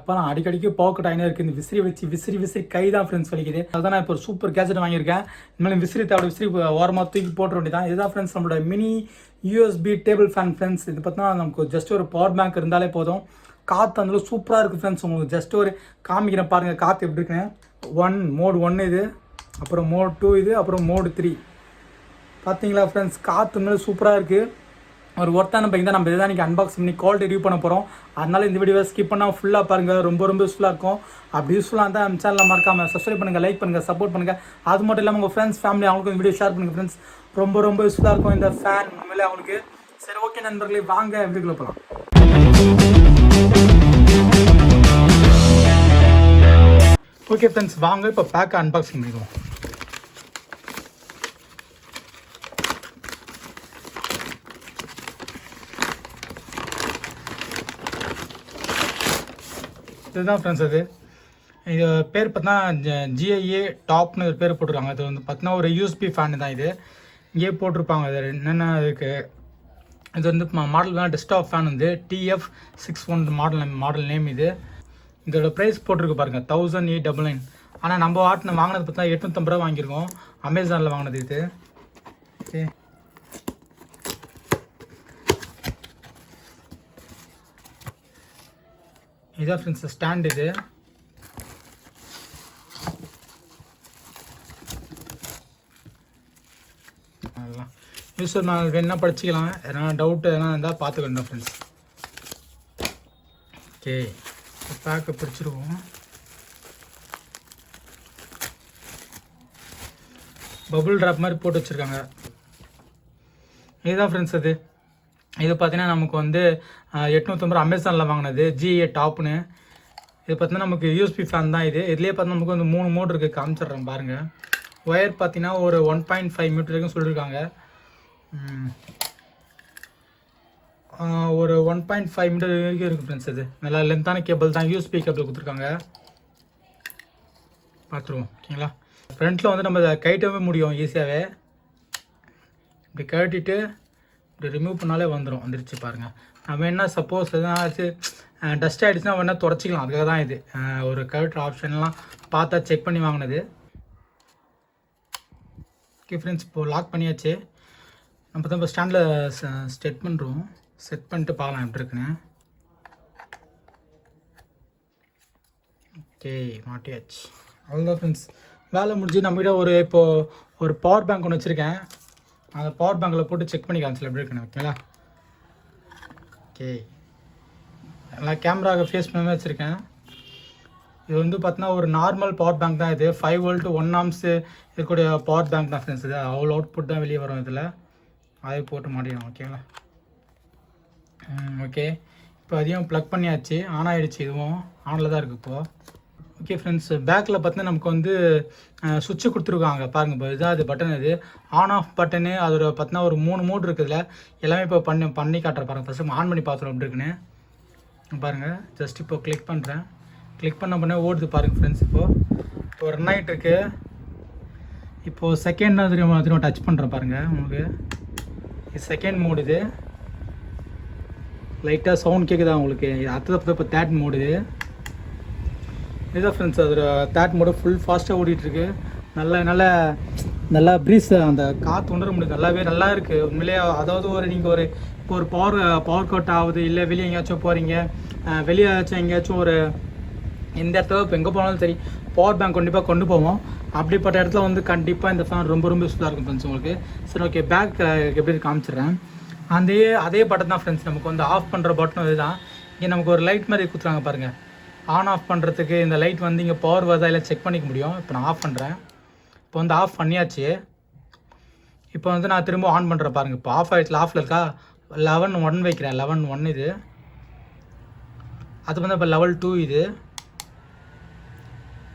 எப்போலாம் அடிக்கடிக்கு பவர் ஆகினே இருக்குது. இந்த விசிறி வச்சு விசிறி கை தான் ஃப்ரெண்ட்ஸ் வலிக்குது. அதுதான் நான் இப்போ ஒரு சூப்பர் கேஜெட் வாங்கியிருக்கேன். இனிமேல் விசிறி தேவை விசிறி ஓரமாக தூக்கி போட்டுற வேண்டியதான். இதுதான் ஃப்ரெண்ட்ஸ் நம்மளோட mini USB table fan friends. இது பார்த்தா நமக்கு ஜஸ்ட் ஒரு பவர் பேங்க் இருந்தாலே போதும். காற்று அந்தளவு சூப்பராக இருக்குது ஃப்ரெண்ட்ஸ். உங்களுக்கு ஜஸ்ட் ஒரு காமிக்கிறேன் பாருங்கள் காற்று எப்படி இருக்குன்னு. மோடு 1 இது, அப்புறம் மோடு 2 இது, அப்புறம் மோடு 3. பார்த்தீங்களா ஃப்ரெண்ட்ஸ், காற்று மேலே சூப்பராக இருக்குது. ஒரு ஒர்த்தான பைக் தான். நம்ம இதை தான் இன்றைக்கி அன்பாக்ஸ் பண்ணி குவாலிட்டி ரிவ்யூ பண்ண போகிறோம். அதனால் இந்த வீடியோவை ஸ்கிப் பண்ணால் ஃபுல்லாக பாருங்கள். ரொம்ப யூஸ்ஃபுல்லாக இருக்கும். அப்படி யூஸ்ஃபுல்லாக இருந்தால் நம்ம சேனலில் மறக்காமல் சப்ஸ்கிரைப் பண்ணுங்கள், லைக் பண்ணுங்கள், சப்போர்ட் பண்ணுங்கள். அது மட்டும் இல்லாமல் உங்கள் ஃப்ரெண்ட்ஸ் ஃபேமிலி அவங்களுக்கும் இந்த வீடியோ ஷேர் பண்ணுங்கள் ஃப்ரெண்ட்ஸ். ரொம்ப யூஸ்ஃபுல்லாக இருக்கும் இந்த ஃபேன் உண்மையிலே அவங்களுக்கு. சரி, ஓகே நண்பர்களே, வாங்க வீடியோக்குள்ள போகலாம். ஓகே ஃப்ரெண்ட்ஸ், வாங்க இப்போ பேக்கை அன்பாக்சிங் பண்ணிடுவோம். இதுதான் ஃப்ரெண்ட்ஸ். இது பேர் பார்த்தீங்கன்னா ஜிஐஏ டாப்னு ஒரு பேர் போட்டிருக்காங்க. அது வந்து பார்த்தீங்கன்னா ஒரு யூஎஸ்பி ஃபேன் தான். இது இங்கேயே போட்டிருப்பாங்க. அது என்னென்ன இருக்குது. இது வந்து மாடல் தான் டெஸ்க்டாப் ஃபேன் வந்து TF61 மாடல் நேம். இதோட ப்ரைஸ் போட்டிருக்கு பாருங்கள், 1899. ஆனால் நம்ம வாங்கினது பார்த்தா 850 ரூபா வாங்கியிருக்கோம். அமேசானில் வாங்கினது இது. ஓகே, இதான் ஃப்ரெண்ட்ஸ் ஸ்டாண்ட். இது அதெல்லாம் யூஸர் நான் வேணா படிச்சுக்கலாம். எதனா டவுட்டு எதனா இருந்தால் பார்த்துக்கணும் ஃப்ரெண்ட்ஸ். ஓகே, பேக்கை பிடிச்சிருவோம். பபுள் ட்ராப் மாதிரி போட்டு வச்சுருக்காங்க. இதுதான் ஃப்ரெண்ட்ஸ். இது பார்த்தீங்கன்னா நமக்கு வந்து 850 ரூபா அமேசானில் வாங்கினது ஜிஏ டாப்னு. இது பார்த்தீங்கன்னா நமக்கு யூஎஸ்பி ஃபேன் தான். இதுலேயே பார்த்தீங்கன்னா நமக்கு வந்து 3 மோட் இருக்குது. காமிச்சிட்றேன் பாருங்கள். ஒயர் பார்த்தீங்கன்னா ஒரு 1.5 மீட்டர் வரைக்கும் சொல்லியிருக்காங்க. ஒரு 1.5 மீட்டர் வரைக்கும் இருக்குது ஃப்ரெண்ட்ஸ். இது நல்லா லென்த்தான கேபிள் தான். யூஎஸ்பி கேபிள் கொடுத்துருக்காங்க. பார்த்துருவோம். ஓகேங்களா, ஃப்ரண்ட்டில் வந்து நம்ம இதை கழட்டவே முடியும் ஈஸியாகவே. இப்படி கழட்டிட்டு இப்படி ரிமூவ் பண்ணாலே வந்துருச்சு பாருங்கள். நம்ம என்ன சப்போஸ் எதனாச்சு டஸ்ட் ஆகிடுச்சுன்னா வேணால் தொடச்சிக்கலாம். அதுக்காக தான் இது ஒரு கழட்டுற ஆப்ஷன்லாம் பார்த்தா செக் பண்ணி வாங்கினது. ஓகே ஃப்ரெண்ட்ஸ், இப்போது லாக் பண்ணியாச்சு. நம்ம தான் இப்போ ஸ்டாண்டில் செட் பண்ணிட்டு பார்க்கலாம் எப்படி இருக்குன்னு. ஓகே, மாட்டியாச்சு. அவ்வளோதான் ஃப்ரெண்ட்ஸ், வேலை முடிஞ்சு. நம்மகிட்ட இப்போது ஒரு பவர் பேங்க் ஒன்று வச்சுருக்கேன். அந்த பவர் பேங்கில் போட்டு செக் பண்ணி காமிச்சல எப்படி இருக்குன்னு. ஓகேங்களா, ஓகே, எல்லாம் கேமராவை ஃபேஸ் பண்ணி வச்சுருக்கேன். இது வந்து பார்த்தீங்கன்னா ஒரு நார்மல் பவர் பேங்க் தான். இது 5 வோல்ட் 1 ஆம்ஸ் இருக்கக்கூடிய பவர் பேங்க் தான் ஃப்ரெண்ட்ஸ். இது அவ்வளோ அவுட்புட் தான் வெளியே வரும். இதில் அதை போட்டு மாட்டிடும். ஓகேங்களா, ஓகே, இப்போ அதையும் ப்ளக் பண்ணியாச்சு. ஆன் ஆகிடுச்சு. இதுவும் ஆனில் தான் இருக்குது இப்போது. ஓகே ஃப்ரெண்ட்ஸ், பேக்கில் பார்த்தீங்கன்னா நமக்கு வந்து சுவிட்சு கொடுத்துருக்காங்க பாருங்கள். இப்போ இதுதான் அது பட்டன். இது ஆன் ஆஃப் பட்டனு. அதோட பார்த்தீங்கன்னா ஒரு 3 மோட் இருக்குதுல. எல்லாமே இப்போ பண்ணி காட்டுற பாருங்கள். ஃபஸ்ட்டு ஆன் பண்ணி பார்த்துருவோம் எப்படி இருக்குன்னு பாருங்கள். ஜஸ்ட் இப்போ கிளிக் பண்ணுறேன். கிளிக் பண்ண ஓடுது பாருங்கள் ஃப்ரெண்ட்ஸ். இப்போ ரன் ஆகிட்டு இருக்கு. இப்போது செகண்ட் திரும்ப டச் பண்ணுறேன் பாருங்கள். உங்களுக்கு இது செகண்ட் மோடு. இது லைட்டாக சவுண்ட் கேட்குதா உங்களுக்கு? அடுத்தது இப்போ தேர்ட் மோடு. இதுதான் ஃப்ரெண்ட்ஸ், அதோட தேர்ட் மோடு ஃபுல் ஃபாஸ்ட்டாக ஓடிட்டுருக்கு. நல்லா ப்ரீஸ், அந்த காற்று உணர முடியுது. நல்லா இருக்குது உண்மையிலே. அதாவது நீங்கள் இப்போ ஒரு பவர் கட் ஆகுது, இல்லை வெளியே எங்கேயாச்சும் போகிறீங்க, வெளியே எங்கேயாச்சும் எந்த இடத்துல இப்போ எங்கே போனாலும் சரி பவர் பேங்க் கண்டிப்பாக கொண்டு போவோம். அப்படிப்பட்ட இடத்துல வந்து கண்டிப்பாக இந்த ஃபேன் ரொம்ப யூஸ்ஃபுல்லாக இருக்கும் ஃப்ரெண்ட்ஸ் உங்களுக்கு. சரி, ஓகே, பேக் எப்படி காமிச்சிடுறேன். அதே பட்டன் தான் ஃப்ரெண்ட்ஸ். நமக்கு வந்து ஆஃப் பண்ணுற பட்டனும் இதுதான். இங்கே நமக்கு ஒரு லைட் மாதிரி கொடுத்துறாங்க பாருங்கள். ஆன் ஆஃப் பண்ணுறதுக்கு இந்த லைட் வந்து இங்கே பவர் வருதா இல்லை செக் பண்ணிக்க முடியும். இப்போ நான் ஆஃப் பண்ணுறேன். இப்போ வந்து ஆஃப் பண்ணியாச்சு. இப்போ வந்து நான் திரும்ப ஆன் பண்ணுறேன் பாருங்கள். இப்போ ஆஃப் ஆகிடுச்சு. ஆஃபில் இருக்கா? 11.1 வைக்கிறேன். 11.1 இது. அது வந்து இப்போ லெவல் 2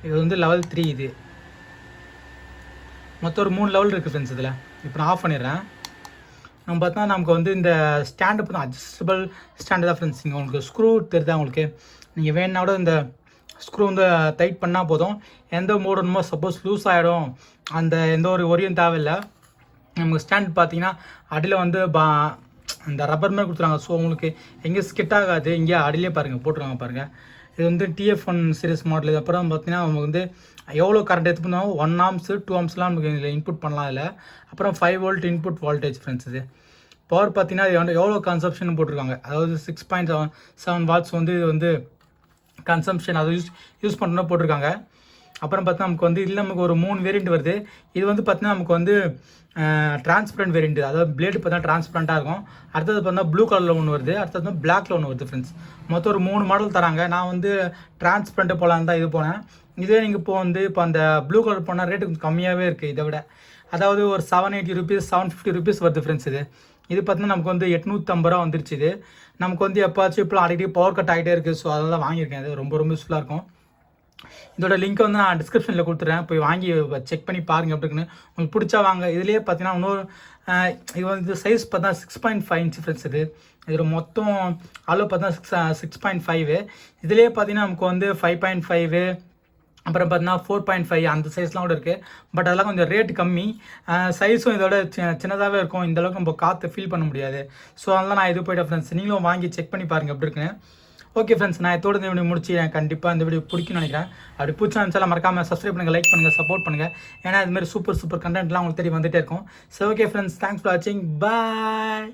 இது வந்து லெவல் 3 இது. மொத்தம் ஒரு 3 லெவல் இருக்குது ஃப்ரெண்ட்ஸ் இதில். இப்போ நான் ஆஃப் பண்ணிடுறேன். நம்ம பார்த்தா நமக்கு வந்து இந்த ஸ்டாண்டு பார்த்தா அட்ஜஸ்டபிள் ஸ்டாண்டு தான் ஃப்ரெண்ட்ஸ். இங்கே உங்களுக்கு ஸ்க்ரூ தெரியுதா உங்களுக்கு? நீங்கள் வேணா கூட இந்த ஸ்க்ரூ வந்து டைட் பண்ணால் போதும். எந்த மோடு வேணுமோ, சப்போஸ் லூஸ் ஆகிடும் அந்த எந்த ஒரு ஒரியும் தேவையில்லை. நமக்கு ஸ்டாண்ட் பார்த்தீங்கன்னா அடியில் வந்து அந்த ரப்பர் மாதிரி கொடுத்துருவாங்க. ஸோ உங்களுக்கு எங்கேயும் ஸ்கிட் ஆகாது. இங்கே அடியிலே பாருங்கள் போட்டுருவாங்க பாருங்கள். இது வந்து TF1 சீரிஸ் மாடல். இது அப்புறம் பார்த்தீங்கன்னா நம்ம வந்து எவ்வளோ கரண்ட் எடுத்து பண்ணாலும் 1 ஆம்ஸ் 2 ஆம்ஸ்லாம் நமக்கு இதில் இன்புட் பண்ணலாம். இதில் அப்புறம் 5 வோல்ட் இன்புட் வோல்டேஜ் ஃப்ரெண்ட்ஸ். இது பவர் பார்த்தீங்கன்னா இது வந்து எவ்வளோ கன்சப்ஷன் போட்டிருக்காங்க, அதாவது 6.7 வாட்ஸ் வந்து இது வந்து கன்சம்ஷன் அதை யூஸ் பண்ணணும் போட்டிருக்காங்க. அப்புறம் பார்த்தீங்கன்னா நமக்கு வந்து இதில் நமக்கு ஒரு 3 வேரியண்ட் வருது. இது வந்து பார்த்தீங்கன்னா நமக்கு வந்து டிரான்ஸ்பரண்ட் வேரியண்ட், அதாவது பிளேடு பார்த்தீங்கன்னா டிரான்ஸ்பரண்ட்டாக இருக்கும். அடுத்தது பார்த்தீங்கன்னா ப்ளூ கலரில் ஒன்று வருது, அடுத்தது வந்து பிளாக்ல ஒன்று வருது ஃப்ரெண்ட்ஸ். மொத்தம் ஒரு 3 மாடல் தராங்க. நான் வந்து டிரான்ஸ்பரண்ட்டு போகலான்னு தான் இது போனேன். இதே நீங்கள் இப்போ அந்த ப்ளூ கலர் போனால் ரேட்டு கொஞ்சம் கம்மியாகவே இருக்குது இதை விட. அதாவது ஒரு 780 ருபீஸ் 750 ருபீஸ் வருது ஃப்ரெண்ட்ஸ். இது பார்த்தீங்கன்னா நமக்கு வந்து 850 ரூபா வந்துருச்சு. இது நமக்கு வந்து எப்போச்சும் இப்போ அடிக்கடி பவர் கட் ஆகிட்டே இருக்குது. ஸோ அதெல்லாம் வாங்கியிருக்கேன். இது ரொம்ப யூஸ்ஃபுல்லாக இருக்கும். இதோட லிங்க் வந்து நான் டிஸ்கிரிப்ஷனில் கொடுத்துட்றேன், போய் வாங்கி செக் பண்ணி பாருங்கள் எப்படி இருக்குன்னு. உங்களுக்கு பிடிச்சா வாங்க. இதுலேயே பார்த்தீங்கன்னா இன்னொரு இது வந்து சைஸ் பார்த்தா 6.5 இன்ச் ஃப்ரெண்ட்ஸ். இது மொத்தம் அளவு பார்த்தா 6.5. இதுலேயே பார்த்தீங்கன்னா நமக்கு வந்து 5.5 அப்புறம் பார்த்தீங்கன்னா 4.5 அந்த சைஸ்லாம் கூட இருக்குது. பட் அதெல்லாம் கொஞ்சம் ரேட் கம்மி, சைஸும் இதோட சின்னதாகவே இருக்கும். இந்தளவுக்கு நம்ம காற்று ஃபீல் பண்ண முடியாது. ஸோ அதெல்லாம் நான் இது போய்ட்டேன் ஃப்ரெண்ட்ஸ். நீங்களும் வாங்கி செக் பண்ணி பாருங்கள் எப்படி இருக்குன்னு. ஓகே ஃப்ரெண்ட்ஸ், நான் இதோட இந்த வீடியோ முடிச்சு கண்டிப்பாக இந்த வீடியோ பிடிக்கும்னு நினைக்கிறேன். அப்படி பிடிச்சா நினச்சாலும் மறக்காமல் சப்ஸ்கிரைப் பண்ணுங்கள், லைக் பண்ணுங்கள், சப்போர்ட் பண்ணுங்கள். ஏன்னா இதுமாதிரி சூப்பர் கண்டென்ட்லாம் உங்களுக்கு தேடி வந்துகிட்டே இருக்கும். So okay friends, thanks for வாட்சிங், பாய்.